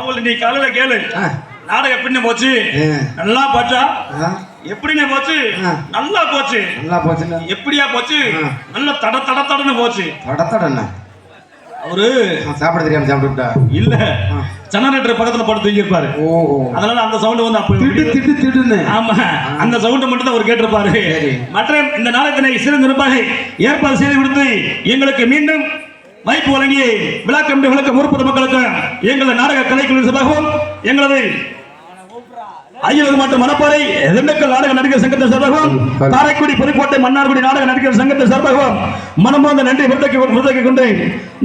அவங்கள நீ காலையில கேளு. நாடகம் எப்படி போச்சு? நல்லா போச்சா? எப்படின்னு போச்சு? நல்லா போச்சு. நல்லா போச்சு. எப்படியா போச்சு? நல்ல தடன்னு போச்சு. தடன்னு அவரு சாப்பிட தெரியாம சாப்பிட்டுட்டா இல்ல, ஜெனரேட்டர் பக்கத்துல போட்டு தூக்கி இருப்பாரு. அதனால அந்த சவுண்ட் வந்து அப்ப திட்டு. ஆமா, அந்த சவுண்ட் மட்டும் தான் அவர் கேட்டிருப்பாரு. மற்ற இந்த நாடகத்தினை சிறு நிருபாக ஏற்பாடு செய்து கொடுத்து எங்களுக்கு மீண்டும் வாய்ப்பு வழங்கி விழா கமிட்டி விளக்க முற்பது மக்களுக்கு எங்களது நாடக கலைக்குழு சார்பாகவும் எங்களது ஐயர் மற்றும் மணப்பாறை திண்டுக்கல் நாடக நடிகர் சங்கத்தின் சார்பாகவும் காரைக்குடி புதுக்கோட்டை மன்னார்குடி நாடக நடிகர் சங்கத்தின் சார்பாகவும் மனமார்ந்த நன்றி விருதுக்கு கொண்டு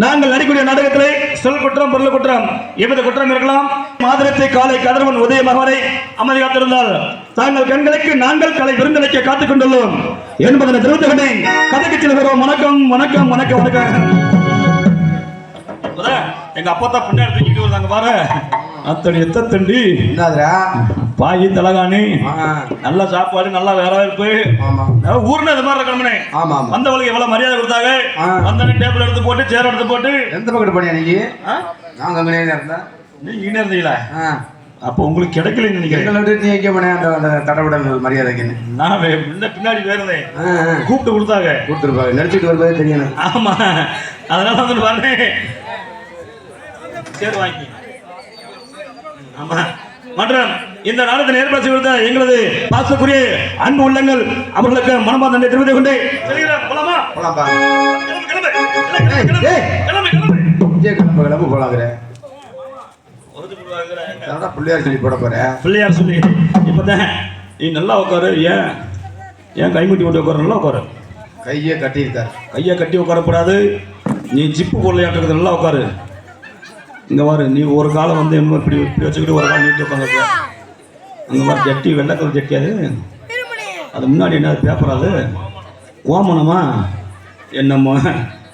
நாங்கள் நடிக்கூடிய நாடகத்திலே சொல் குற்றம் பொருள் குற்றம் எவ்வித குற்றம் இருக்கலாம். மாதிரத்தை காலை கதிரவன் உதயமாக வரை அமைதி காத்திருந்தால் தாங்கள் கண்களுக்கு நாங்கள் கலை விருந்தளிக்க காத்துக் கொண்டுள்ளோம் என்பதனை தெரிவித்துக் கொண்டேன். கதைக்கு செல்கிறோம். வணக்கம் வணக்கம் வணக்கம் வணக்கம். எங்க அப்பா தான் பின்னாடி தூக்கிட்டு வருவாங்க பாரு. அத்தடி எத்தண்டி பாயி தலகாணி நல்ல சாப்பாடு நல்ல வேற இருப்பு ஊர்ல இது மாதிரி இருக்கணும்னே. வந்தவங்களுக்கு எவ்வளவு மரியாதை கொடுத்தாங்க. வந்தவங்க டேபிள் எடுத்து போட்டு சேர் எடுத்து போட்டு எந்த பக்கத்து போனியா நீங்க? நாங்க அங்கே இருந்தேன். நீங்க இங்கே இருந்தீங்களா? அப்போ உங்களுக்கு கிடைக்கலன்னு நினைக்கிறேன். நீ எங்கே போனேன் அந்த தடவுடல் மரியாதைக்கு? நான் பின்னாடி வேறதே கூப்பிட்டு கொடுத்தாங்க. கொடுத்துருப்பாங்க, நடிச்சுட்டு வரும்போது தெரியணும். ஆமா, அதனால வந்து பாருங்க சேர் வாங்கி. ஆமா, மற்றும் இந்த நாடகத்தில் ஏற்பாடு செய்த எங்களது பாசக்குரிய அன்பு உள்ளங்கள் அவர்களுக்கு மனமார்ந்த நன்றி தெரிவித்துக் கொண்டு பிள்ளையார் சொல்லி போட போற. பிள்ளையார் சொல்லி இப்பதான் நீ நல்லா உட்காரு. ஏன் கைமுட்டி போட்டு உட்கார? நல்லா உட்காரு. கையை கட்டியிருக்காரு. கையை கட்டி உட்காரக்கூடாது. நீ ஜிப்பு பொருளையாட்டுறது நல்லா உட்காரு. இங்கே பாரு, நீ ஒரு காலம் வந்து என்ன இப்படி வச்சுக்கிட்டு ஒரு காலம் நீட்டி உட்காந்து அங்கே மாதிரி ஜட்டி வெள்ளைக்கல் ஜட்டி அது முன்னாடி என்ன பேப்பர் அது ஓமனமா என்னம்மா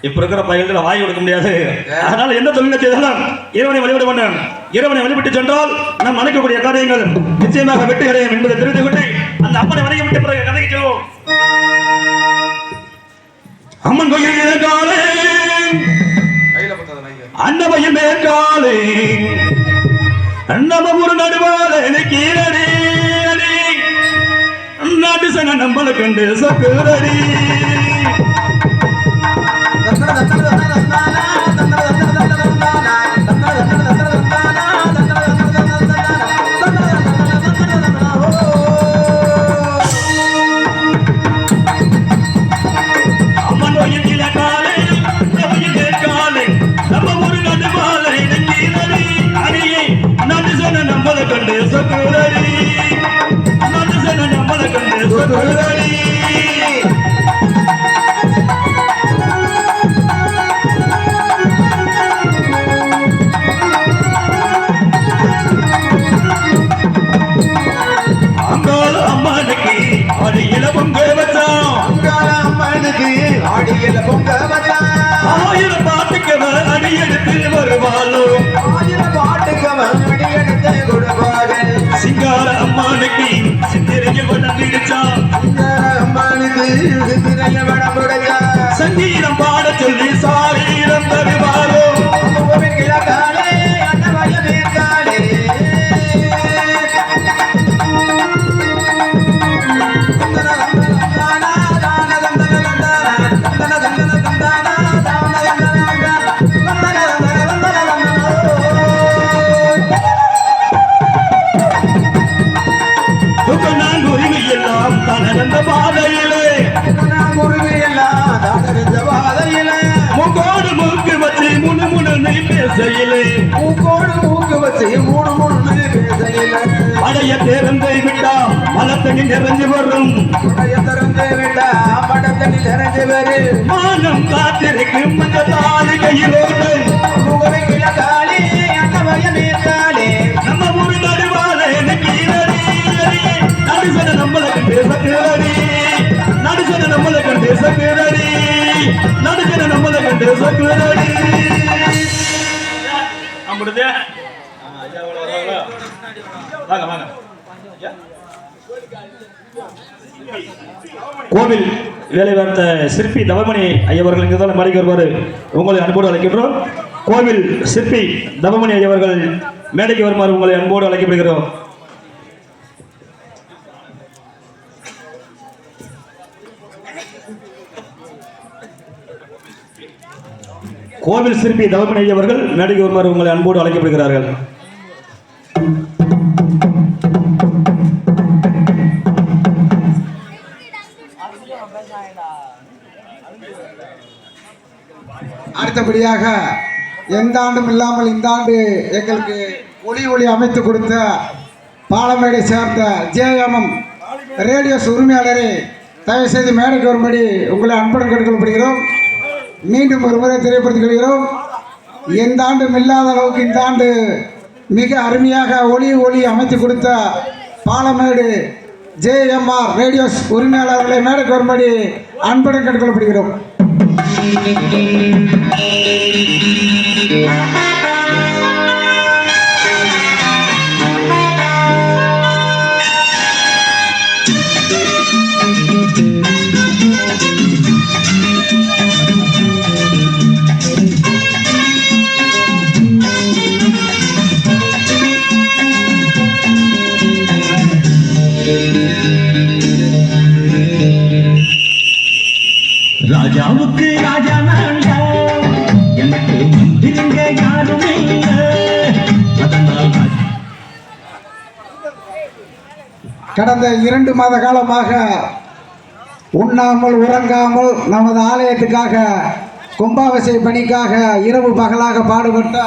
இப்போ இருக்கிற பையன்களை வாங்கி கொடுக்க முடியாது. அதனால எந்த தொழிலை செய்தாலும் இறைவனை வழிபட மாட்டேன். இறைவனை வழிபட்டு சென்றால் நாம் நினைக்கக்கூடிய காரியங்கள் நிச்சயமாக வெற்றி அடையும் என்பதை தெரிந்து கொண்டு அந்த அப்பனை வணிகம் விட்டு பிறகு கதைக்கு செல்வோம். அம்மன் கோயில் காலே அன்னமையில் மேற்காலே நம்ம ஒரு நடுவாலே கீழடி நாட்டு சங்க நம்மளை கண்டு சக்குரடி ஆயிரம் பாட்டுக்கவன் அடியெடுத்து வருவாளோ, ஆயிரம் பாட்டுக்கவன் அடியெடுத்து கொடுப்பார்கள். சிங்கார அம்மானுக்கு சித்திரைய வடம் பிடிச்சான். சிங்கார அம்மானுக்கு சித்திரைய வடம் பிடிச்சான். சங்கீதம் பாட சொல்லி சாரீரம் தருவாரோ. கிழக்காலே அன்னவயம் இருக்காளே மூக்கோடு மூக்கு வச்சு முணு முணு பேசையிலே படைய திறந்து விட்டா மலத்தனி நிறைஞ்சு வரும். மானம் காத்திருக்கும் அந்த தாலி கையிலோடு நம்ம ஒரு நடுவாலே நடுசன நம்மளை கண்டு சக்குரடி நடுசன நம்மளை கண்டு சக்குரடி நடுசன நம்மளை கண்டு சக்குரடி. அப்படிதே வாங்க வாங்க. கோவில் வேலை பார்த்த சிற்பி தவமணி ஐயவர்கள் இங்கே தான் மாளிகை வருவார். உங்களை அனுப்பி அழைக்கின்றோம். கோவில் சிற்பி தவமணி அவர்கள் மேடைக்கு வருமாறு உங்களை அன்போடு அழைக்கப்படுகிறோம். கோவில் சிற்பி தவமணி அவர்கள் மேடைக்கு வருமாறு உங்களை அன்போடு அழைக்கப்படுகிறார்கள். அடுத்தபடியாக எந்த ஆண்டும் இல்லாமல் இந்த ஆண்டு எங்களுக்கு ஒளி அமைத்து கொடுத்த பாலமேடை சேர்ந்த ஜேஎம்எம் ரேடியோஸ் உரிமையாளரை தயவுசெய்து மேடைக்கு வரும்படி உங்களை அன்புடன் கேட்டுக்கொள்ளப்படுகிறோம். மீண்டும் ஒரு முறை தெரியப்படுத்திக் கொள்கிறோம். எந்த ஆண்டும் இல்லாத அளவுக்கு இந்த ஆண்டு மிக அருமையாக ஒளி அமைத்து கொடுத்த பாலமேடு ஜேஎம்ஆர் ரேடியோஸ் உரிமையாளர்களை மேடைக்கு வரும்படி அன்புடன் கேட்டுக்கொள்ளப்படுகிறோம். ராஜாவுக்கு ராஜா எனக்கு மந்திரங்க யாரும் கடந்த 2 மாத காலமாக உண்ணாமல் உறங்காமல் நமது ஆலயத்துக்காக கும்பாபிஷேக பணிக்காக இரவு பகலாக பாடுபட்ட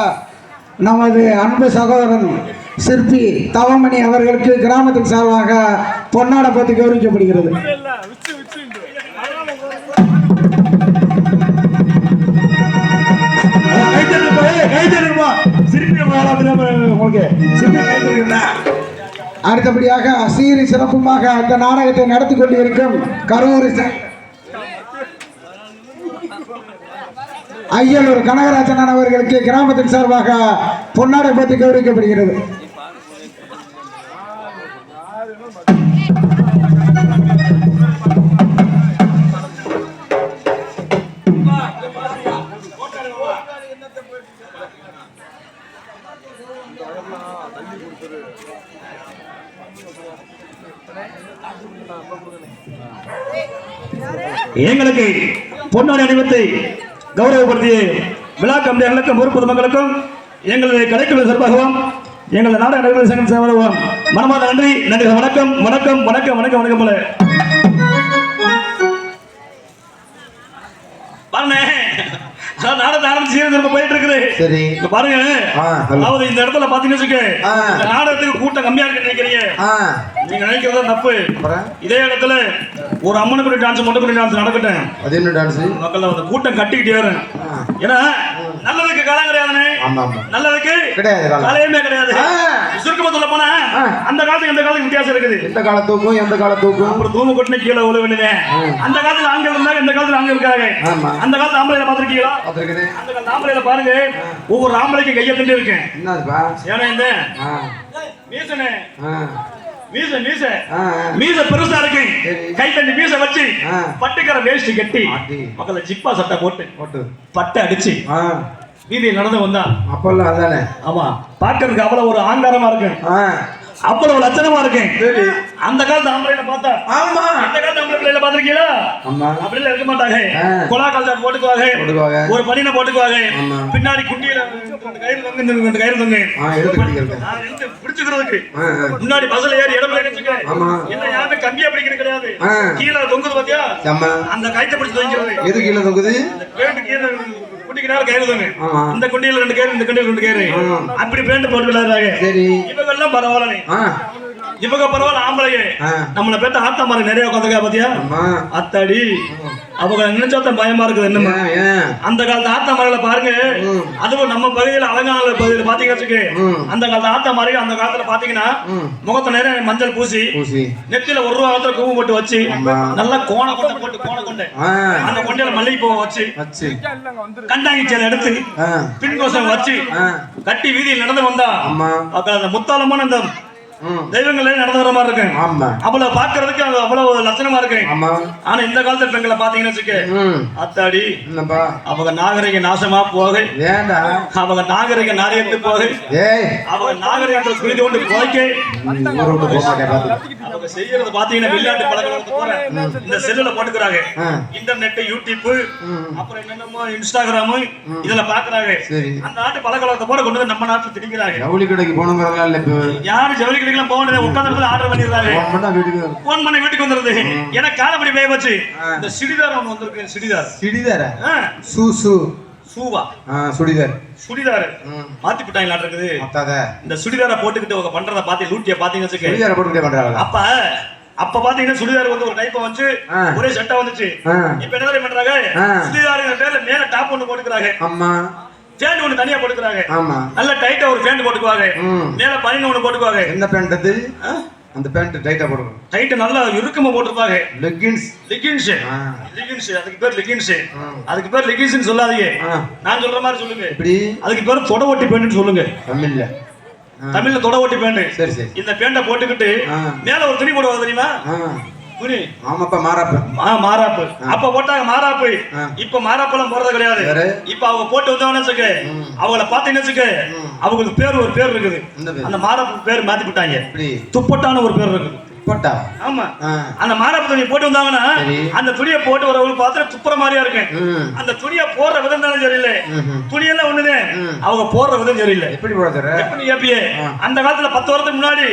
நமது அன்பு சகோதரன் சிற்பி தவமணி அவர்களுக்கு கிராமத்தின் சார்பாக பொன்னாடை பற்றி கௌரவிக்கப்படுகிறது. அடுத்தபடியாக சீரி சிறப்புமாக அந்த நாடகத்தை நடத்தி கொண்டிருக்கும் கரூர் ஐயலூர் கனகராஜன் அவர்களுக்கு கிராமத்தின் சார்பாக பொன்னாடை பற்றி கௌரவிக்கப்படுகிறது. எங்களுக்கு பொன்னாடை அணிவித்து கௌரவப்படுத்திய விழா கமிட்டியாளர்களுக்கும் ஊர் பொதுமக்களுக்கும் எங்களது கலைக்குழு சார்பாகவும் எங்களது நாடக நடிகர்கள் சங்கம் சார்பாகவும் மனமார்ந்த நன்றி. வணக்கம் வணக்கம் வணக்கம் வணக்கம் வணக்கம் போல நாடகத்தை ஆரம்பிச்சு போயிட்டு இருக்குது. சரி பாருங்க, அதாவது இந்த இடத்துல பாத்தீங்கன்னு நாடகத்துக்கு கூட்டம் கம்மியா இருக்கு நினைக்கிறீங்க. நீங்க நினைக்கிறதா தப்பு. இதே இடத்துல ஒரு அம்மனுக்குடி டான்ஸ் மொட்டக்குடி டான்ஸ் நடக்கட்டும். அது என்ன டான்ஸ்? மக்கள் அந்த கூட்டம் கட்டிக்கிட்டே வரும். ஏன்னா நல்லதுக்கு காலம் கிடையாதுன்னு, நல்லதுக்கு காலையுமே கிடையாது. சுருக்கமா சொல்ல போனா அந்த காலத்துக்கு இந்த காலத்துக்கு வித்தியாசம் இருக்குது. எந்த கால தூக்கும் எந்த கால தூக்கும் அப்புறம் தூம கொட்டின கீழே உழவு வேண்டியது. அந்த காலத்துல ஆண்கள் இருந்தாங்க, இந்த காலத்துல ஆண்கள் இருக்காங்க. அந்த காலத்துல ஆம்பளையில பாத்திருக்கீங்களா? அந்த காலத்துல ஆம்பளையில பாருங்க, ஒவ்வொரு ஆம்பளைக்கும் கையை தண்டு இருக்கேன். ஏன்னா இந்த மீசனே மீச பெருசா இருக்கு, கை தண்டி மீச வச்சு பட்டுக்கரை வேஷ்டி கட்டி மக்களை ஜிப்பா சட்டை போட்டு பட்டை அடிச்சு வீதியில் நடந்து வந்தா அப்பெல்லாம் அதானே. ஆமா, பாக்குறதுக்கு அவ்வளவு ஒரு ஆங்காரமா இருக்கு, அவ்வளவு லட்சணமா இருக்கேன். அந்த காலத்து ஆம்பளையில பார்த்தா அந்த காலத்து ஆம்பளை பிள்ளைல பாத்திருக்கீங்களா? அப்படிலாம் இருக்க மாட்டாங்க. கொலா கால்ஜா போட்டுக்குவாங்க, ஒரு பனினை போட்டுக்குவாங்க, பின்னாடி குண்டியில கயிறு தொங்க எடுத்து பிடிச்சுக்கிறதுக்கு முன்னாடி பஸ்ல ஏறி இடம் என்ன யாருமே கம்பியா பிடிக்கிறது கிடையாது. கீழே தொங்குது பாத்தியா, அந்த கயிற்றை பிடிச்சு தொங்கிக்கிறது. எது கீழே தொங்குது? கீழே குண்டிக்கு கயிறு தொங்க, இந்த குண்டியில 2 கயிறு, இந்த குண்டியில 2 கயிறு, அப்படி பேண்ட் போட்டு விளையாடுறாங்க. இவங்க எல்லாம் பரவாயில்ல, இவங்க பரவாயில்ல. ஆம்பளைங்க நம்மள பேத்த ஆத்தா மாதிரி நிறைய உட்காந்துக்கா பாத்தியா, அத்தாடி அவங்க நினைச்சா பயமா இருக்குது. என்னமா அந்த காலத்து ஆத்தா மரங்களை பாருங்க, அதுவும் நம்ம பகுதியில் அலங்காநல்லூர் பகுதியில் பாத்தீங்கன்னா அந்த காலத்து ஆத்தா மாதிரி அந்த காலத்துல பாத்தீங்கன்னா முகத்தை நிறைய மஞ்சள் பூசி நெத்தியில 1 ரூபா கும்பு போட்டு வச்சு நல்லா கோண கொண்டை போட்டு கோண கொண்டை அந்த கொண்டையில மல்லிகை பூவை வச்சு கண்டாங்கி சேலை எடுத்து பின்கோசம் வச்சு கட்டி வீதியில் நடந்து வந்தா அந்த முத்தாளமான அந்த தெய்வங்களே நடந்து வர மாதிரி இருக்கு. ஆமா. அவளை பாக்குறதுக்கு அவ்வளவு லட்சணமா இருக்கு. ஆமா. ஆனா இந்த காலத்துல பெண்களை பாத்தீங்கன்னு வச்சுக்க, அத்தாடி என்னப்பா அவங்க நாகரிக நாசமா போக, ஏண்டா அவங்க நாகரிக நாரியத்து போக, ஏய் அவங்க நாகரிகத்தை புரிந்து கொண்டு போய்க்க, ஊரை விட்டு போக மாட்டேன் பாத்து. அவங்க செய்யறது பாத்தீங்கன்னா விளையாட்டு பழக்கத்தை போற இந்த செல்லுல போட்டுக்கிறாங்க. இன்டர்நெட், யூடியூப், அப்புறம் என்னென்னமோ இன்ஸ்டாகிராம் இதுல பாக்குறாங்க. சரி. அந்த நாட்டு பழக்கத்தை போற கொண்டு வந்து நம்ம நாட்டுல திணிக்கிறாங்க. ஜவுளி கடைக்கு போகணுங்கிறதா இல்ல இப்ப யாரு ஜவுளி கடைக்கெல்லாம் போகணும், உட்கார்ந்து ஆர்டர் பண்ணிடுறாங்க. வீட்டுக்கு போன் பண்ணி வீட்டுக்கு வந்துருது. எனக்கு காலப்படி போய் வச்சு இந்த சுடிதார் ஒண்ணு வந்திருக்கு. சுடிதார் சிடிதாரா சூசு சூவா சுடிதார் சுடிதார் மாத்தி விட்டாங்களா இருக்குது. இந்த சுடிதாரை போட்டுக்கிட்டு அவங்க பண்றத பாத்தி லூட்டிய பாத்தீங்கன்னு வச்சுக்க, சுடிதாரை போட்டுக்கிட்டே பண்றாங்க. அப்ப பாத்தீங்கன்னா சுடிதார் வந்து ஒரு டைப்பா வந்து ஒரே செட்டா வந்துச்சு. இப்ப என்ன பண்றாங்க, சுடிதார் பேர்ல மேல டாப் ஒண்ணு போட்டுக்கிறாங்க. ஆமா. பேண்ட் ஒண்ணு தனியா போட்டுக்கிறாங்க. ஆமா. நல்ல டைட்டா ஒரு பேண்ட் போட்டுக்குவாங்க. மேல பனியன் ஒண்ணு போட்டுக்குவாங்க. என்ன பேண்ட் அது? அந்த பேண்ட் டைட்டா போடுங்க. டைட் நல்லா இறுக்கமா போட்டுருப்பாங்க. லெகின்ஸ். லெகின்ஸ். லெகின்ஸ் அதுக்கு பேர் லெகின்ஸ். அதுக்கு பேர் லெகின்ஸ்னு சொல்லாதீங்க. நான் சொல்ற மாதிரி சொல்லுங்க. எப்படி? அதுக்கு பேர் தொட ஒட்டி பேண்ட்னு சொல்லுங்க. தமிழ்ல தொட ஒட்டி பேண்ட். சரி சரி. இந்த பேண்ட போட்டுக்கிட்டு மேல ஒரு துணி போடுவாங்க தெரியுமா? துணி. ஆமாப்பா மாராப்பு. மாராப்பு. அப்ப போட்டாங்க மாராப்பு. இப்ப மாராப்பெல்லாம் போறது கிடையாது. இப்ப அவங்க போட்டு வந்தவனே வச்சுக்க, அவங்கள பாத்தீங்கன்னு வச்சுக்க, அவங்களுக்கு பேர் ஒரு பேர் இருக்குது. அந்த மாராப்பு பேர் மாத்தி விட்டாங்க. துப்பட்டான ஒரு பேர் இருக்குது. துப்பட்டா. ஆமா. அந்த மாராப்பு துணி போட்டு வந்தாங்கன்னா அந்த துணியை போட்டு வரவங்க பார்த்து துப்புற மாதிரியா இருக்கு. அந்த துணியை போடுற விதம் தானே சரியில்லை. துணியெல்லாம் ஒண்ணுதே, அவங்க போடுற விதம் சரியில்லை. எப்படி போடுற? எப்படி ஏப்பியே அந்த காலத்துல 10 வருஷத்துக்கு முன்னாடி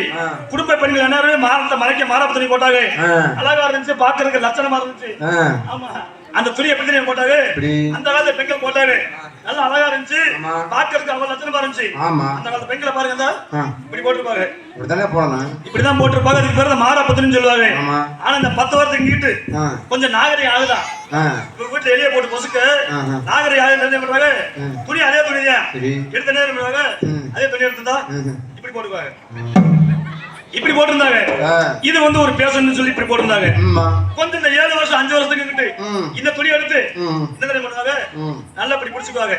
குடும்ப பெண்கள் எல்லாரும் மாராப்பு துணி போட்டாங்க. அழகா இருந்துச்சு, பாக்குறதுக்கு லட்சணமா இருந்துச்சு. ஆமா. அந்த துணியை எப்படி போட்டாங்க, அந்த காலத்துல பெண்கள் போட்டாங்க. நல்லா அழகா இருந்துச்சு, பாக்குறதுக்கு அவ்வளவு லட்சணமா இருந்துச்சு. அந்த காலத்துல பெண்களை பாருங்க, இப்படி போட்டிருப்பாங்க. இப்படிதான் போட்டிருப்பாங்க. அதுக்கு பேர் மாராப்பு துணின்னு சொல்லுவாங்க. ஆனா இந்த 10 வருஷத்துக்கு இங்கிட்டு கொஞ்சம் நாகரிகம் ஆகுதான். வீட்டுல எளிய போட்டு பொசுக்க நாகரிகம் ஆகுது. என்ன பண்றாங்க, துணி அதே துணிதான் எடுத்த நேரம் பண்ணுவாங்க. அதே துணி எடுத்துதா இப்படி போட்டுக்குவாங்க. இப்படி போட்டிருந்தாங்க. இது வந்து ஒரு பேஷன் சொல்லி இப்படி போட்டிருந்தாங்க. கொஞ்சம் இந்த 7 வருஷம் 5 வருஷத்துக்கு கிட்ட இந்த துணி எடுத்து என்ன பண்ணுவாங்க, நல்லா இப்படி பிடிச்சுக்குவாங்க.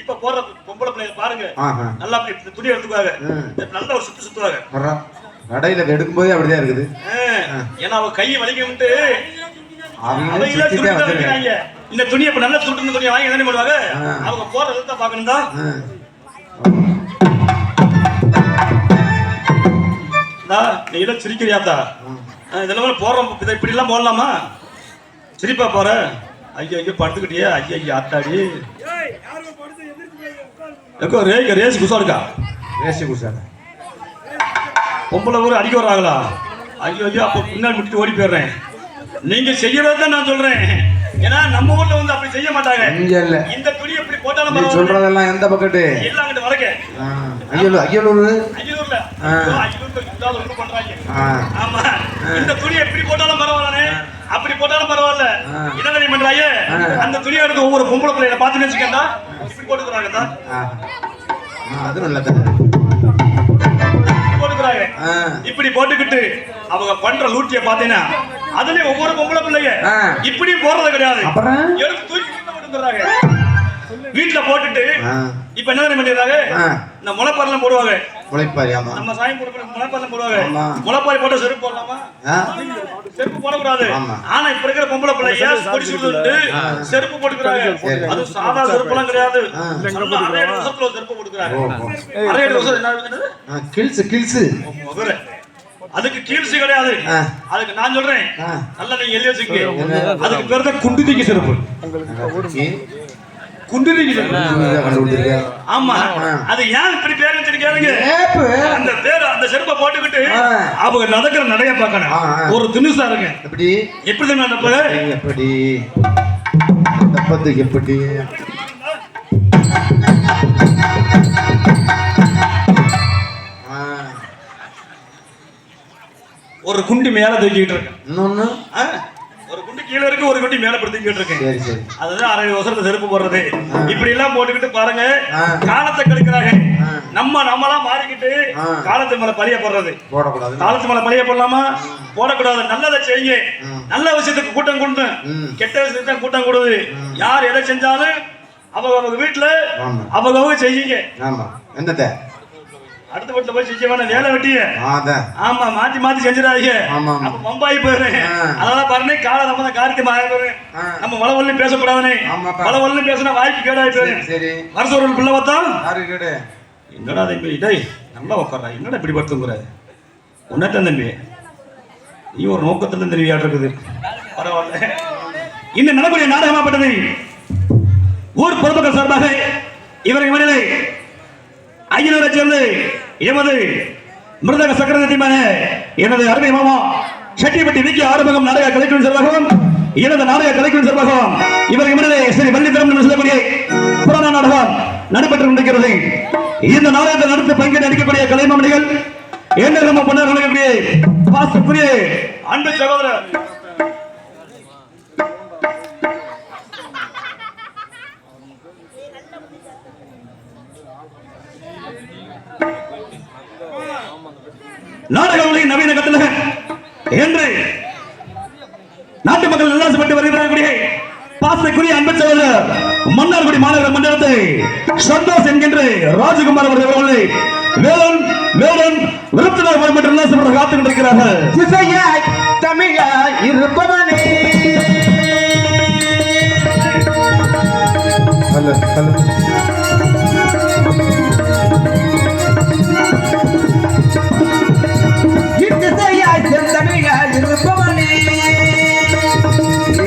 இப்ப போற பொம்பளை பிள்ளைங்க பாருங்க, நல்லா இப்படி துணி எடுத்துக்குவாங்க, நல்ல ஒரு சுத்துவாங்க. கடையில எடுக்கும் போதே அப்படிதான் இருக்குது. ஏன்னா அவங்க கையை வலிக்கிட்டு இந்த துணியை இப்ப நல்ல சுட்டு துணியை வாங்கி என்ன பண்ணுவாங்க, அவங்க போறதை தான் பாக்கணும் தான். நீ எல்லாம் சிரிக்கிறியாத்தா? இதெல்லாம் போடுறோம், இப்படி எல்லாம் போடலாமா? சிரிப்பா போற? ஐயோ ஐயோ படுத்துக்கிட்டியே, ஐயோ ஐயோ அத்தாடி ரேசி குசா இருக்கா? ரேசி குசா பொம்பளை ஊர் அடிக்க வர்றாங்களா? ஐயோ ஐயோ அப்ப பின்னாடி விட்டுட்டு ஓடி போயிடுறேன். நீங்க செய்யறதான் நான் சொல்றேன். ஏன்னா நம்ம ஊர்ல வந்து அப்படி செய்ய மாட்டாங்க. இந்த துணி எப்படி போட்டாலும் பரவாயில்லை. சொல்றதெல்லாம் எந்த பக்கத்து? எல்லாம் அங்கிட்டு வரக்க. ஐயலூர்ல இதாவது ஒண்ணு பண்றாங்க. ஆமா. இந்த துணி எப்படி போட்டாலும் பரவாயில்லை, அப்படி போட்டாலும் பரவாயில்ல. என்ன பண்றாங்க, அந்த துணி எடுத்து ஒவ்வொரு பொம்பளை பிள்ளைகளை பார்த்து நினைச்சுக்கா இப்படி போட்டுக்கிறாங்க. அது நல்லது போட்டுக்கிறாங்க. இப்படி போட்டுக்கிட்டு அவங்க பண்ற லூட்டிய பாத்தீங்கன்னா அதுலயும் ஒவ்வொரு பொம்பளை பிள்ளைங்க இப்படி போறது கிடையாது. எடுத்து தூக்கி போட்டுக்கிறாங்க. வீட்டுல போட்டுட்டு இப்ப என்ன பண்ணிடுறாங்க, இந்த முளைப்பாரெல்லாம் போடுவாங்க. நம்ம சாயம் போடுற முளைப்பாரெல்லாம் போடுவாங்க. முளைப்பாரி போட்ட செருப்பு போடலாமா? செருப்பு போடக்கூடாது. ஆனா இப்ப இருக்கிற பொம்பளை பிள்ளைங்க பொடி சுட்டு செருப்பு போட்டுக்கிறாங்க. அது சாதா செருப்பு எல்லாம் கிடையாது. அரையடி வருஷத்துல செருப்பு போட்டுக்கிறாங்க. அரையடி வருஷம் என்ன அதுக்கு கீழ்ச்சி கிடையாது. அதுக்கு நான் சொல்றேன், நல்லா நீங்க எழுதி வச்சுக்க. அதுக்கு பேர் தான் குண்டுதிக்கு செருப்பு. குண்டுதிக்கு செருப்பு. ஆமா. அது ஏன் இப்படி பேர் வச்சிருக்காங்க? அந்த பேர் அந்த செருப்பை போட்டுக்கிட்டு அவங்க நடக்கிற நடைய பார்க்கணும். ஒரு தினுசா இருக்கு. எப்படி தான் நடப்ப? எப்படி ஒரு குண்டி மேல தூக்கிட்டு இருக்கு. இன்னொன்னு ஒரு குண்டி கீழே இருக்கு, ஒரு குண்டி மேல படுத்துக்கிட்டு இருக்கு. அதுதான் 60 வருஷத்துல செருப்பு போடுறது. இப்படி எல்லாம் போட்டுக்கிட்டு பாருங்க, காலத்தை கெடுக்கிறாங்க. நம்மளாம் மாறிக்கிட்டு காலத்து மேல பழிய போடுறது. காலத்து மேல பழிய போடலாமா? போடக்கூடாது. நல்லதை செய்யுங்க. நல்ல விஷயத்துக்கு கூட்டம் கொடுத்து, கெட்ட விஷயத்துக்கு கூட்டம் கொடுது. யார் எதை செஞ்சாலும் அவங்க வீட்டுல அவங்க செய்யுங்க. அடுத்த வீட்டுல போய் செஞ்ச வேணாம் வேலை வெட்டிய அதான் ஆமா மாத்தி மாத்தி செஞ்சிடாதீங்க ஆமா, ஆமா. அப்ப பம்பாய் போயிடுறேன் அதெல்லாம் பாருங்க காலை நம்ம தான் காரியத்தை போயிடுறேன் நம்ம வளவல்லையும் பேசக்கூடாதுனே ஆமாப்பா. வளவல்லையும் பேசினா வாய்ப்பு கேடாய் போயிடுறேன் சரி வருஷம் ஒரு பிள்ளை பார்த்தா யாரு கேடு என்னடா தம்பி டேய் நல்லா உட்கார்றா என்னடா இப்படி படுத்துங்கிற உன்னதான் தம்பி நீ ஒரு நோக்கத்துல தெரிவியா இருக்குது பரவாயில்ல இன்னும் நடக்கூடிய நாடகமாப்பட்டது ஊர் பொதுமக்கள் சார்பாக இவரை மனிதை ஐயனூரை சேர்ந்து எமது மிருதக சக்கரவர்த்திமான எனது அருமை மாமா செட்டிப்பட்டி விக்கி ஆறுமுகம் நாடக கலைக்குழு சார்பாகவும் எனது நாடக கலைக்குழு சார்பாகவும் இவரை மனிதை ஸ்ரீ வள்ளித்தரம் என்று சொல்லக்கூடிய புராண நாடகம் நடைபெற்றுக் கொண்டிருக்கிறது இந்த நாடகத்தை நடத்தி பங்கேற்று நடிக்கக்கூடிய கலைமாமணிகள் என்ன நம்ம பண்ணக்கூடிய பாசத்துக்குரிய அன்பு சகோதரர் நாடக உலகின் நவீன கட்டளகன் என்று நாட்டு மக்கள் உல்லாசப்பட்டு வருகிறார்கள் பாசத்துக்குரிய அன்பு சகோதரர் மன்னார்குடி மாநகர மண்டலத்தை சந்தோஷ் என்கின்ற ராஜகுமார் அவர்களை வேலன் வேலன் விருத்தினர் மற்றும் உல்லாசப்பட்டு காத்துக் கொண்டிருக்கிறார்கள் இசையாய் தமிழாய் இருப்பவனே ஹலோ ஹலோ இருப்பவனே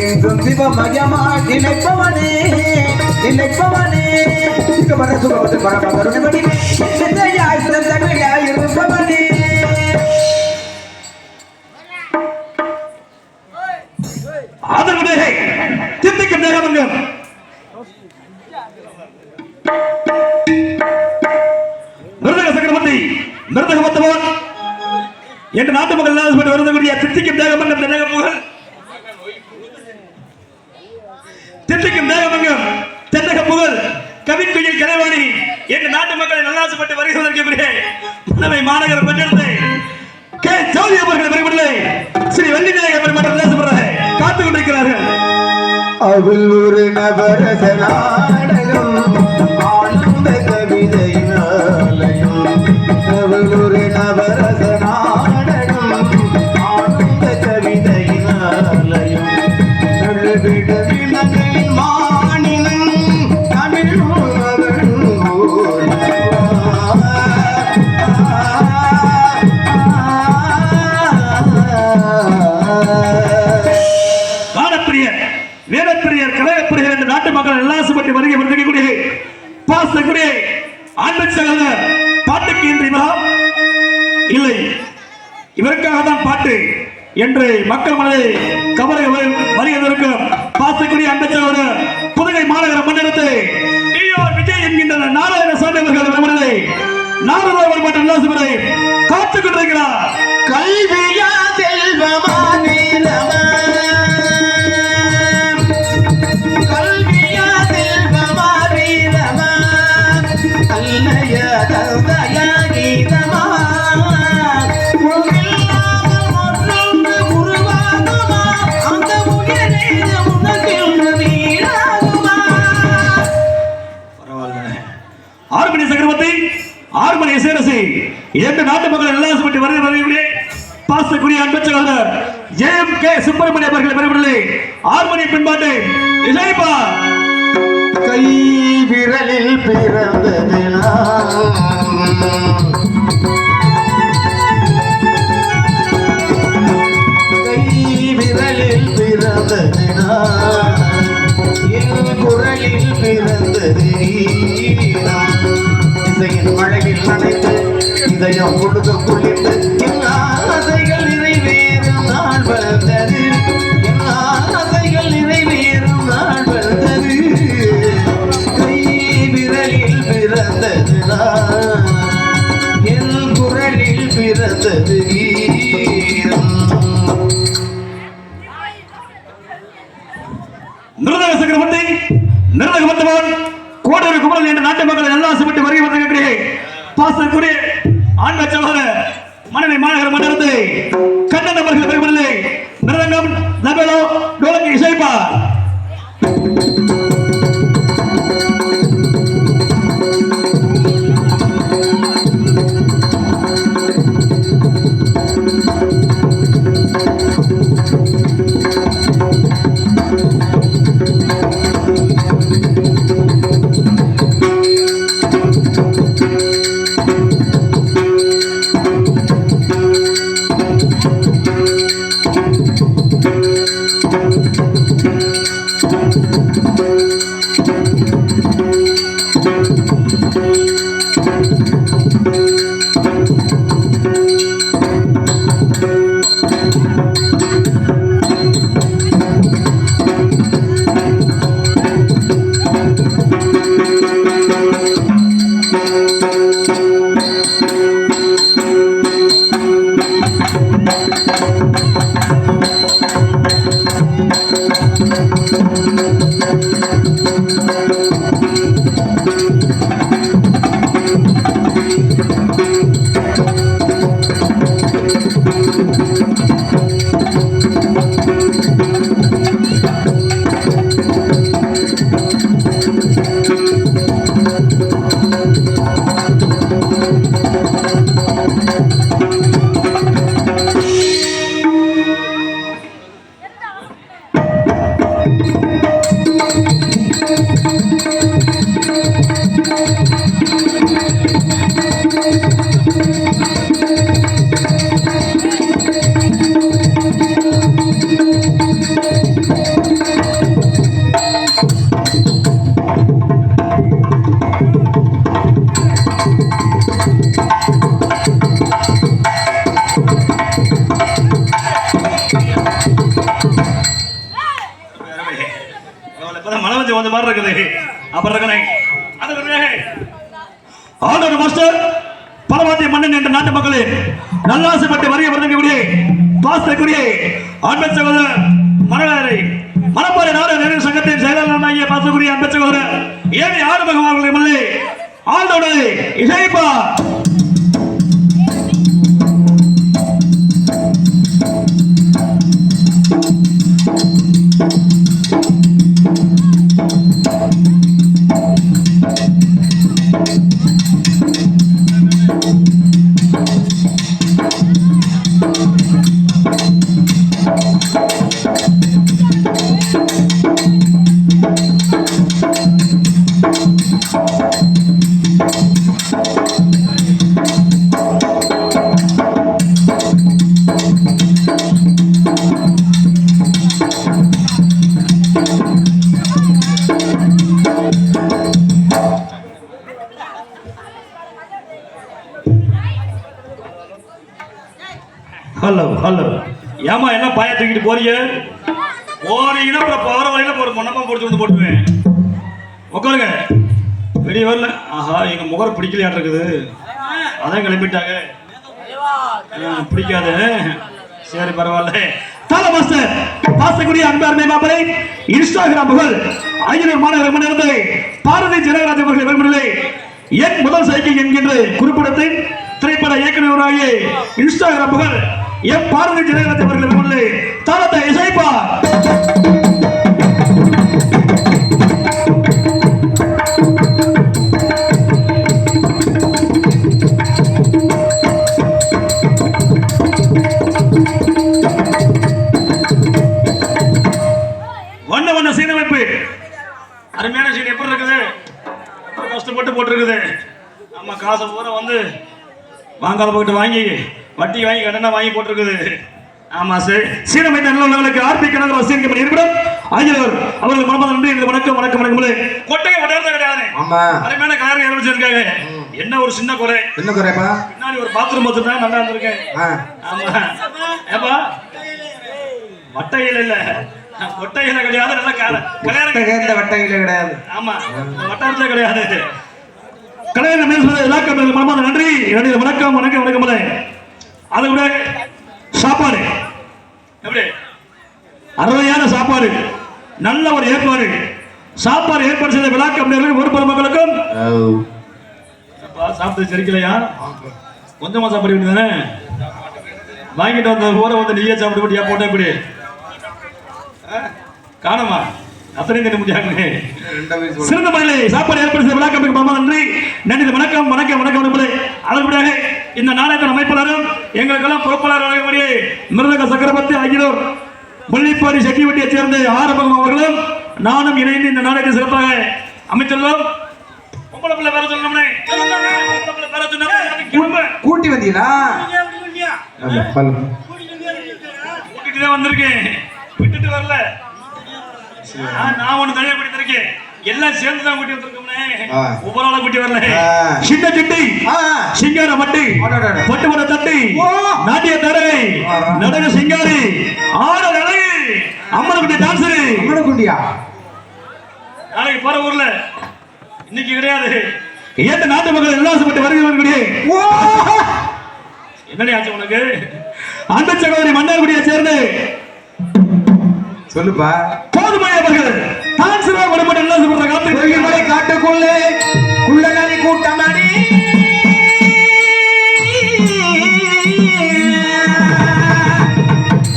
எங்கும் சிவமயமாய் நினைப்பவனே நினைப்பவனே சுகமர சுகமது பரம கருணை சிந்தையாய் தமிழாய் இருப்பவனே ஆதரவுடைய சிந்திக்கும் நேரமங்கம் மிருதக சக்கரவர்த்தி மிருதக மத்தவன் என்று நாட்டு மக்கள் எல்லாம் வருவதற்குரிய தித்திக்கும் தேகமங்கம் தென்னக புகழ் தித்திக்கும் தேகமங்கம் தென்னக புகழ் கவிக்குயில் கலைவாணி என்று நாட்டு மக்களை நல்லாசப்பட்டு வருகிறதற்கு மன்னவை மாநகர மன்றத்தை கே ஜோதி அவர்கள் பெருமில்லை ஸ்ரீ வள்ளிநாயகர் பெருமன்றம் பேசப்படுறாங்க காத்துக் கொண்டிருக்கிறார்கள் அவள் ஒரு நவரச நாடகம் ஆனந்த கவிதையினாலயம் அவள் ஒரு நவரச நாடகம் ஆனந்த கவிதையினாலயம் நடுவிடவினங்களின் மாநிலம் தமிழ் வீரப்பிரியர் கலையப்பிரியர் என்று நாட்டு மக்கள் எல்லாசுப்பட்டு வருகை வருகக்கூடிய பாசக்கூடிய அன்பு சகோதரர் பாட்டுக்கு இன்றி இல்லை இவருக்காக தான் பாட்டு என்று மக்கள் மனதை கவலை வருகிறதற்கும் பாசக்கூடிய அன்பு சகோதரர் புதுகை மாநகர மண்டலத்தை விஜய் என்கின்ற நாராயண சாமி அவர்கள் மனதை நாரதவர் மற்றும் எல்லாசுவரை காத்துக் கொண்டிருக்கிறார் கல்வியா செல்வமா நீலமா ஆறுமணி சக்கரவர்த்தி ஆறுமணி இசைரசி இரண்டு நாட்டு மக்கள் எல்லாசுப்பட்டு வருகிறவர்களே பாசக்கூடிய அன்பு சகோதரர் ஜெயம் கே சுப்பிரமணிய அவர்கள் பெறவில்லை ஆறுமணி பின்பாட்டு இசைப்பா கை விரலில் பிறந்த கை விரலில் பிறந்தது என் குரலில் பிறந்தது இசையின் மழையில் நனைத்து இதயம் கொடுக்க குளிர்ந்து என் ஆசைகள் நிறைவேறும் நாள் வந்தது என் ஆசைகள் நிறைவேறும் நாள் வந்தது கை விரலில் பிறந்தது என் குரலில் பிறந்தது மிருதக சக்கரவர்த்தி மிருதக மத்தவன் கோடூர் குமரன் என்ற நாட்டு மக்கள் எல்லாம் ஆசைப்பட்டு வருகை வந்திருக்கிறே பாசக்கூடிய ஆண்ட சகோதரர் மனைவி மாநகர மண்டலத்தை கண்ணன் அவர்கள் பெறவில்லை மிருதங்கம் நபலோ டோலங்கி இசைப்பா மனவஞ்சி வந்த மாதிரி இருக்குது. அப்புறம் இருக்கனே ஆண்டவர் மாஸ்டர் பலவாத்திய மன்னன் என்ற நாட்டு மக்களே நல்லாசைப்பட்டு வரிய வழங்கக்கூடிய பாஸ்தருக்குரிய அன்பு சகோதரர் மணவாளரை மணப்பாறை நாடு நிறைவு சங்கத்தின் செயலாளராகிய பாசக்குரிய அன்பு சகோதரர் ஏழை ஆறுமுகம் அவர்களை மல்லே ஆண்டோடு இசைப்பா ஹலோ ஹலோ ஏமா என்ன பாய தூக்கிட்டு போறீங்க? போறீங்கன்னா அப்புறம் போற வரையில ஒரு மொன்னமா போட்டு வந்து போட்டுவேன். உட்காருங்க. வெளியே வரல. ஆஹா எங்க முகர பிடிக்கலையா இருக்குது. அதான் கிளம்பிட்டாங்க. பிடிக்காது. சரி பரவாயில்ல. தால மாஸ்டர் பாசக்குரிய அன்பார்மை மாப்பிளை இன்ஸ்டாகிராம் புகழ் 500 மாணவர்கள் முன்னிருந்து பாரதி ஜனகராஜ் அவர்கள் விரும்பினே என் முதல் சைக்கிள் என்கின்ற குறிப்பிடத்தின் திரைப்பட இயக்குநராகிய இன்ஸ்டாகிராம் புகழ் எம் பாரதி ஜனகராஜ் அவர்கள் விரும்பினே தாளத்தை இசைப்பா. வண்ண வண்ண சீனமைப்பு அருமையான சீன் எப்படி இருக்குது? கஷ்டப்பட்டு போட்டுருக்குது. நம்ம காசை பூரா வந்து வாங்காத போயிட்டு வாங்கி வட்டி வாங்கி கடனை வாங்கி போட்டிருக்குது. ஆமா சார் சீனமைத்த நல்லவர்களுக்கு ஆர்பி கனகர் வசீகரிக்கப்பட்ட இருப்பிடம் ஆகியோர் அவர்கள் மனமார்ந்த நன்றி. இந்த வணக்கம் வணக்கம் வணக்கம். கொட்டையை வட்டாரத்தை கிடையாது. ஆமா அருமையான காரை ஆரம்பிச்சிருக்காங்க. என்ன ஒரு சின்ன குறை. என்ன குறைப்பா? பின்னாடி ஒரு பாத்ரூம் வச்சிருந்தா நல்லா இருந்திருக்கேன். ஆமா ஏப்பா வட்டையில இல்ல கொட்டையில கிடையாது. நல்ல கல்யாணம் வட்டையில கிடையாது. ஆமா வட்டாரத்துல கிடையாது. கலைஞர் மனமார்ந்த நன்றி. வணக்கம் வணக்கம் வணக்கம். அதை விட சாப்பாடு எப்படி அருமையான சாப்பாடு, நல்ல ஒரு ஏற்பாடு. சாப்பாடு ஏற்பாடு செய்த விழா கமிட்டியர்களுக்கும் ஒரு பொதுமக்களுக்கும் சாப்பிட்டு சரிக்கலையா? கொஞ்சமா சாப்பிட வேண்டியதானே? வாங்கிட்டு வந்த ஊரை வந்து நீயே சாப்பிட்டு போட்டியா போட்டா இப்படி காணமா அத்தனை தின முடியாது. சிறந்த முறையில் சாப்பாடு ஏற்பாடு செய்த விழா கமிட்டிக்கு நன்றி. நன்றி வணக்கம் வணக்கம் வணக்கம். அதன்படியாக இந்த நாடக அமைப்பாளரும் எங்களுக்கெல்லாம் பொறுப்பாளராக மிருதக சக்கரவர்த்தி ஆகியோர் முள்ளிப்பாடி செட்டிவட்டியைச் சேர்ந்த ஆரம்பம் அவர்களும் நானும் இணைந்து இந்த நாடகத்தை சிறப்பாக அமைத்துள்ளோம். வேற சொல்லணும்னே கூட்டி வந்தீங்களா? கூட்டிட்டு தான் வந்திருக்கேன், விட்டுட்டு வரல. நான் ஒண்ணு தனியா கூட்டி இருக்கேன். எல்லாம் சேர்ந்து தான் கூட்டி வந்திருக்கோம்னே. ஆ. ஒவ்வொரு ஆளை கூட்டி வரல ஆ. சின்ன சிட்டி ஆ. சிங்கார மட்டி அடடட. பட்டுமட தட்டி ஓ. நாட்டிய தரகை நடன சிங்காரி ஆட அழகு அம்மனுடைய டான்ஸரு அம்மனுக்குண்டியா நாளைக்கு போற ஊர்ல இன்னைக்கு கிடையாது ஏத்த நாட்டு மக்கள் உல்லாசப்பட்டு வருகிறவர்களே ஓ என்னடி ஆச்சு உனக்கு அந்த சகோதரி மன்னார்குடியை சேர்ந்து சொல்லுப்பா போதுமாய் அவர்கள் டான்ஸரா வருமானம் உல்லாசப்படுற பொய்யமலை காத்து காட்டுக்குள்ளே குள்ளநரி கூட்டமணி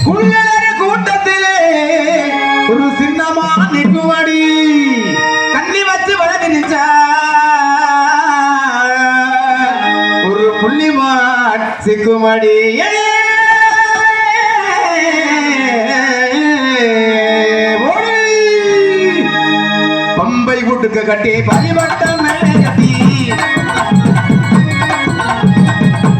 குள்ளநரி கூட்டத்திலே ஒரு சின்னமா நிக்குமடி கண்ணி வச்சு வளர்ந்து நிச்சா ஒரு புள்ளிமா சிக்குமடி பம்பை வீட்டுக்கு கட்டி பரிவட்டம் மேலே கட்டி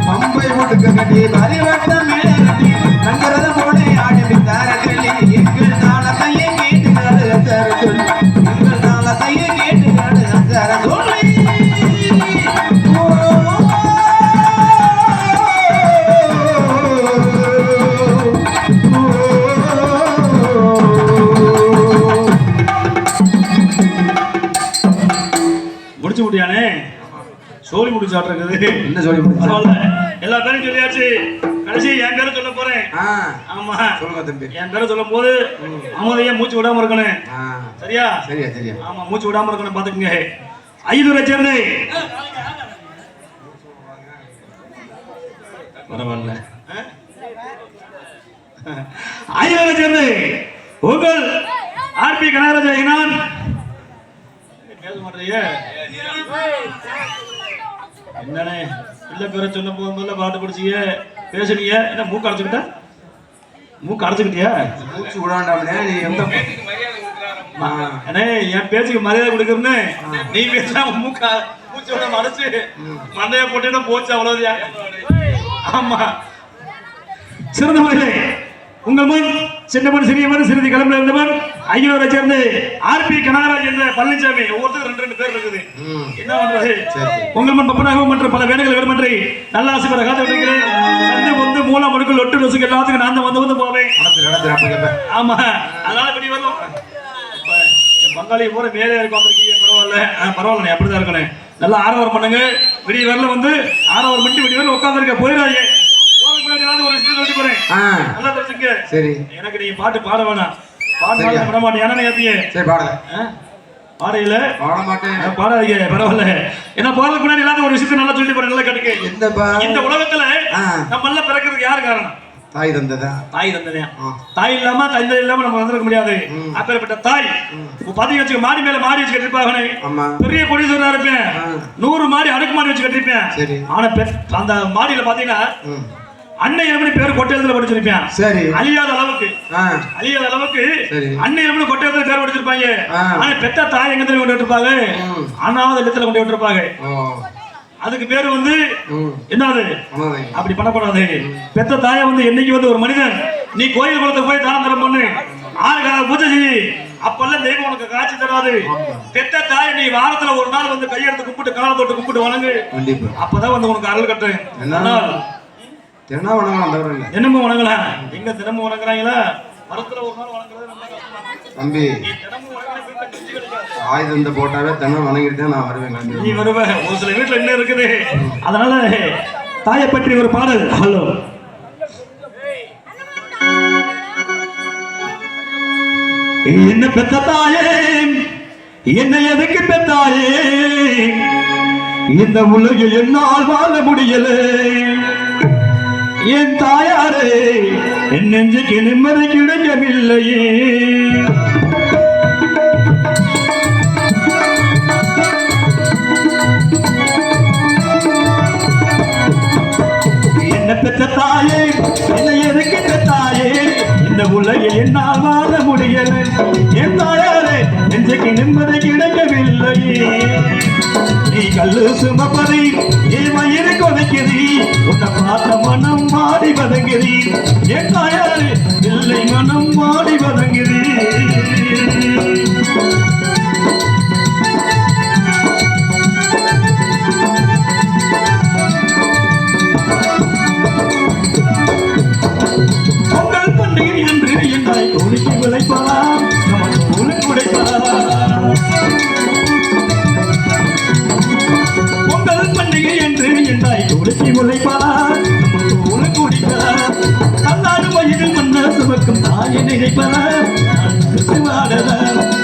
பம்பை வீட்டுக்கு கட்டி பரிவட்டம் மேலே கட்டி நங்கரத போனே ஆரம்பித்தார்கள் எங்கள் தாளத்தையே கேட்டுக்காடு அச்சார சொல்லி எங்கள் தாளத்தையே கேட்டுக்காடு அச்சார சொல்லி முடிச்சு முடியானே சோழி முடிச்சாட்டுறது என்ன சொல்லி பரவாயில்ல எல்லா பேரும் சொல்லியாச்சு கடைசி என் பேரை சொல்ல போறேன் ஆமா சொல்லுங்க தம்பி என் பேரை சொல்லும் போது அமோதையா மூச்சு விடாம இருக்கணும் சரியா சரியா சரியா ஆமா மூச்சு விடாம இருக்கணும் பாத்துக்கங்க ஐயனூரை சேர்ந்து பரவாயில்ல ஐயனூரை சேர்ந்து உங்கள் ஆர்பி கனகராஜ நான் பேச மாட்டீங்க என்னண்ணே இல்ல பேரை சொன்ன போதும் பாட்டு பிடிச்சிங்க பேசுனீங்க என்ன மூக்கு அடைச்சுக்கிட்ட மூக்கு அடைச்சுக்கிட்டியா மூச்சு விடாண்டாமனே நீ எந்த அண்ணே என் பேச்சுக்கு மரியாதை கொடுக்குறேன்னு நீ பேசா மூச்சு விட மறைச்சு மண்டைய போட்டேன்னா போச்சு அவ்வளவுதியா ஆமா சிறந்த முறையிலே உங்கள் முன் சின்னமன் சிறியவன் சிறிது கிளம்புல இருந்தவன் ஐயனூரை சேர்ந்து ஆர்பி கனகராஜ் என்ற பழனிசாமி ஒவ்வொருத்தருக்கு 2 பேர் இருக்குது என்ன பண்றது உங்கள் முன் பப்பனாகவும் மற்றும் பல வேலைகள் விடமன்றி நல்ல ஆசை பெற காத்து விட்டுக்கிறேன் சந்தை வந்து மூலம் மடுக்கு லொட்டு லொசுக்கு எல்லாத்துக்கும் நான் தான் வந்து போவேன் ஆமா அதனால இப்படி வரலாம் என் பங்காளி பூரா மேலே இருக்க வந்திருக்கீங்க பரவாயில்ல பரவாயில்ல அப்படிதான் இருக்கணும் நல்லா ஆரவாரம் பண்ணுங்க விடிய வரல வந்து ஆரவாரம் பண்ணி விடிய வரல உட்காந்துருக்க போயிடாதீங்க ஒரு விஷயம் சொல்லிட்டு போறேன் நல்லா தெரிஞ்சுங்க சரி எனக்கு நீங்க பாட்டு பாட வேணாம் பாட்டு பாட மாட்டேன் ஏன்னா ஏத்தியே சரி பாடல பாடையில பாட மாட்டேன் பாடாதீங்க பரவாயில்ல ஏன்னா போறதுக்கு முன்னாடி எல்லாரும் ஒரு விஷயத்தை நல்லா சொல்லிட்டு போறேன் நல்லா கட்டுக்கு இந்த உலகத்துல நம்ம எல்லாம் பிறக்கிறதுக்கு யாரு காரணம் தாய் தந்ததா தாய் தந்ததே தாய் இல்லாம தந்தை இல்லாம நம்ம வந்திருக்க முடியாது அப்பேற்பட்ட தாய் பாத்தீங்க வச்சுக்க மாடி மேல மாடி வச்சு கட்டிருப்பாங்க பெரிய கோடீஸ்வரனா இருப்பேன் 100 மாடி அடுக்கு மாடி வச்சு கட்டிருப்பேன் ஆனா அந்த மாடியில பாத்தீங்கன்னா அன்னை எப்படி பேர் கொட்டையத்துல படிச்சிருப்பேன் சரி அழியாத அளவுக்கு அன்னை எப்படி கொட்டையத்துல பேர் படிச்சிருப்பாங்க ஆனா பெத்த தாய் எங்க கொண்டு விட்டுருப்பாங்க அனாத இடத்துல கொண்டு விட்டுருப்பாங்க அதுக்கு பேரு வந்து என்னது அப்படி பண்ணக்கூடாது பெத்த தாயை வந்து என்னைக்கு வந்து ஒரு மனிதன் நீ கோயில் குளத்துக்கு போய் தானம் தரம் பண்ணு 6 கால பூஜை செய்யி அப்பெல்லாம் தெய்வம் உனக்கு காட்சி தராது பெத்த தாயை நீ வாரத்துல ஒரு நாள் வந்து கையெடுத்து கும்பிட்டு காலை தொட்டு கும்பிட்டு வணங்கு அப்பதான் வந்து உனக்கு அருள் கட்டு தினமும் வணங்கலாம் எங்க தினமும் வணங்குறாங்களா மரத்துல ஒரு நாள் வணங்குறது தம்பி ஆயுதந்த போட்டாவே தினம் வணங்கிட்டு நான் வருவேன் நீ வருவ ஒரு சில வீட்டுல என்ன இருக்குது அதனால தாயை பற்றி ஒரு பாடல் ஹலோ என்ன பெத்த தாயே என்ன எதுக்கு பெத்தாயே இந்த உலகில் என்னால் வாழ முடியல என் தாயாரே என் நெஞ்சுக்கு நிம்மதி கிடைக்கவில்லையே என்ன பெற்ற தாயே என்னை எதுக்கு பெற்றாயே இந்த உலகில் என்னால் வாழ முடியல என் தாயாரே நெஞ்சுக்கு நிம்மதி கிடைக்கவில்லையே நீ கல்லு சுமப்பதி என் வயிறு கொலைக்கிறி உன்னை பார்த்த மனம் மாடி வதங்குதி என் தாயாரே இல்லை மனம் மாடி வதங்குதி நினைப்பதா சிவாடதா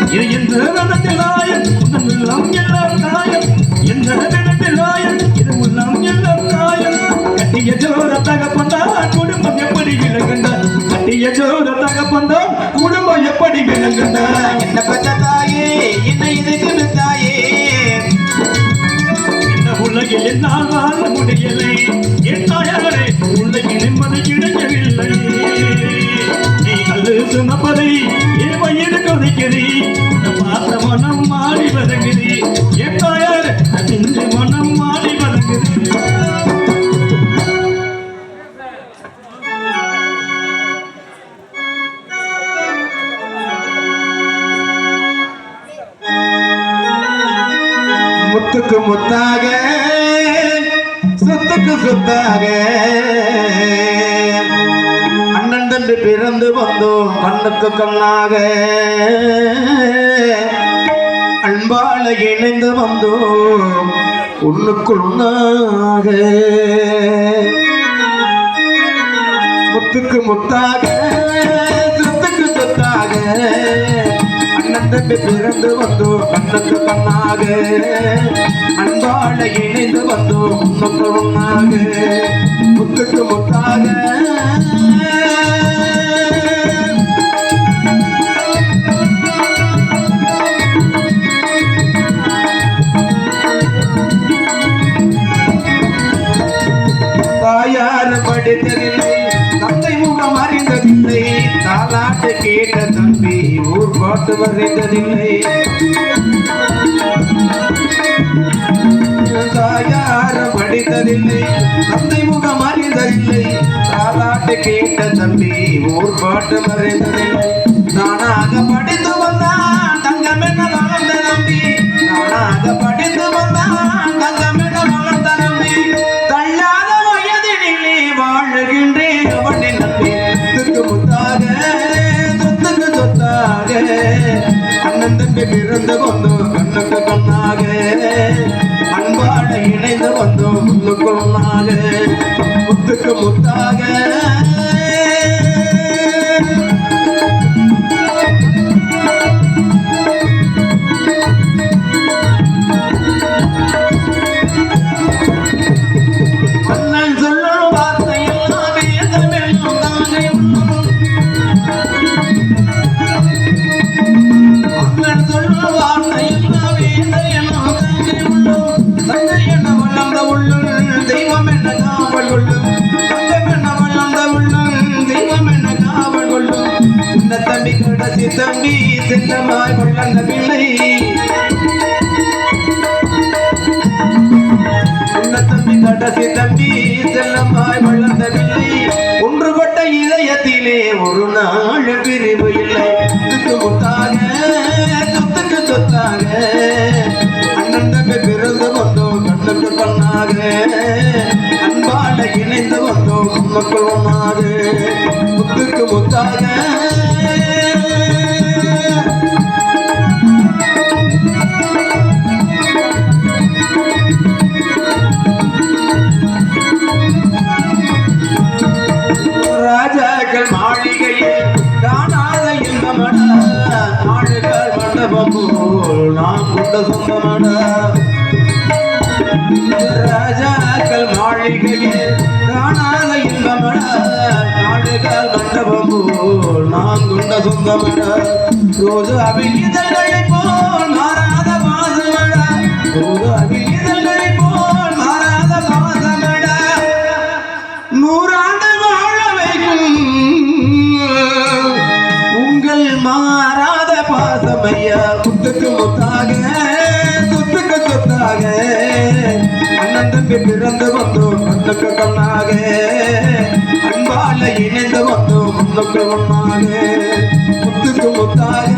இது எந்த நடத்தில் ஆயம் உன் உள்ளம் எல்லாம் காயம் எந்த நடத்தில் ஆயம் இது உள்ளம் எல்லாம் காயம் கட்டிய ஜோர தகப்பந்தான் குடும்பம் எப்படி விளங்குண்டா கட்டிய ஜோர தகப்பந்தான் குடும்பம் எப்படி விளங்குண்டா என்ன பச்ச தாயே என்ன இதுக்கு தாயே இந்த உலகில் என்னால் வாழ முடியலை என் தாயாரே உலகில் நிம்மதி கிடைக்கவில்லை நீ கல்லு சுமப்பதை என் வயிறு கொதிக்கிறி பார்த்த மனம் மாறி வருகிறி என் தாயாரே இந்த மனம் மாறி வருகிறி முத்துக்கு முத்தாக சொத்துக்கு சொத்தாக அண்ணன் தம்பி பிறந்து வந்தோம் கண்ணுக்கு கண்ணாக அன்பால இணைந்து வந்தோம் உன்னுக்குள் உண்ணாக முத்துக்கு முத்தாக சொத்துக்கு சொத்தாக அண்ணன் தம்பி பிறந்து வந்தோம் கண்ணுக்கு கண்ணாக அன்பால இணைந்து வந்தோம் உன்னுக்கு உண்ணாக முத்துக்கு முத்தாக தாயார் படித்ததில்லை தந்தை முகம் அறிந்ததில்லை தாலாட்டு கேட்ட தம்பி ஊர் பாட்டு வரைந்ததில்லை தாயார் படித்ததில்லை தந்தை முகம் அறிந்ததில்லை தாலாட்டு கேட்ட தம்பி ஊர் பாட்டு வரைந்ததில்லை நானாக படித்து வந்தான் தங்கம் என்ன வளர்ந்த நம்பி நானாக படித்து வந்தான் தங்கம் என்ன வளர்ந்த நம்பி தள்ளாத வயதினிலே வாழுகின்றேன் அவனை நம்பி சொத்துக்கு முத்தாக சொத்துக்கு சொத்தாக அண்ணன் தம்பி பிறந்து வந்தோம் கண்ணுக்கு கண்ணாக அன்பாட இணைந்து வந்தோம் முன்னுக்கு ஒன்னாக முத்துக்கு முத்தாக அண்ணன் சொல்லும் வார்த்தை எல்லாமே தமிழும் தானே அண்ணன் சொல்லும் வார்த்தை எல்லாமே தமிழும் தானே உள்ளும் தந்தை என்ன வளர்ந்த உள்ளும் தெய்வம் என்ன காவல் கொள்ளும் தங்கம் என்ன வளர்ந்த உள்ளும் தெய்வம் என்ன காவல் கொள்ளும் சின்ன தம்பி கடைசி தம்பி செல்லமாய் வளர்ந்த பிள்ளை தம்பி கடைசி தம்பி செல்லமாய் வளர்ந்தவில்லை ஒன்று கொட்ட இதயத்திலே ஒரு நாள் பிரிவு இல்லை சொத்துக்கு முத்தாக சொத்துக்கு சொத்தாக அண்ணன் தம்பி பிறந்து வந்தோம் கண்ணுக்கு கண்ணாக அன்பால இணைந்து வந்தோம் மக்கள் ஒன்றாக முத்துக்கு முத்தாக ராஜாக்கள் மாளிகையில் காணாத இன்பமட நாடுகள் மண்டபம் போல் நாம் கொண்ட சொந்தமட ராஜாக்கள் மாளிகையில் காணாத இன்பமட நாடுகள் மண்டபம் போல் நாம் கொண்ட சொந்தமட ரோஜு அபிநீதங்களை போல் மாறாத பாசமட ரோஜு அபிநீதங்களை போல் மாறாத பாசமட நூறாண்டு உங்கள் மாறாத பாசமையா முத்துக்கு முத்தாக சொத்துக்கு சொத்தாக அண்ணன் தம்பி பிறந்து வந்தோம் கண்ணுக்கு கண்ணாக அன்பால இணைந்து வந்தோம் முன்னுக்கு ஒன்னாக முத்துக்கு முத்தாக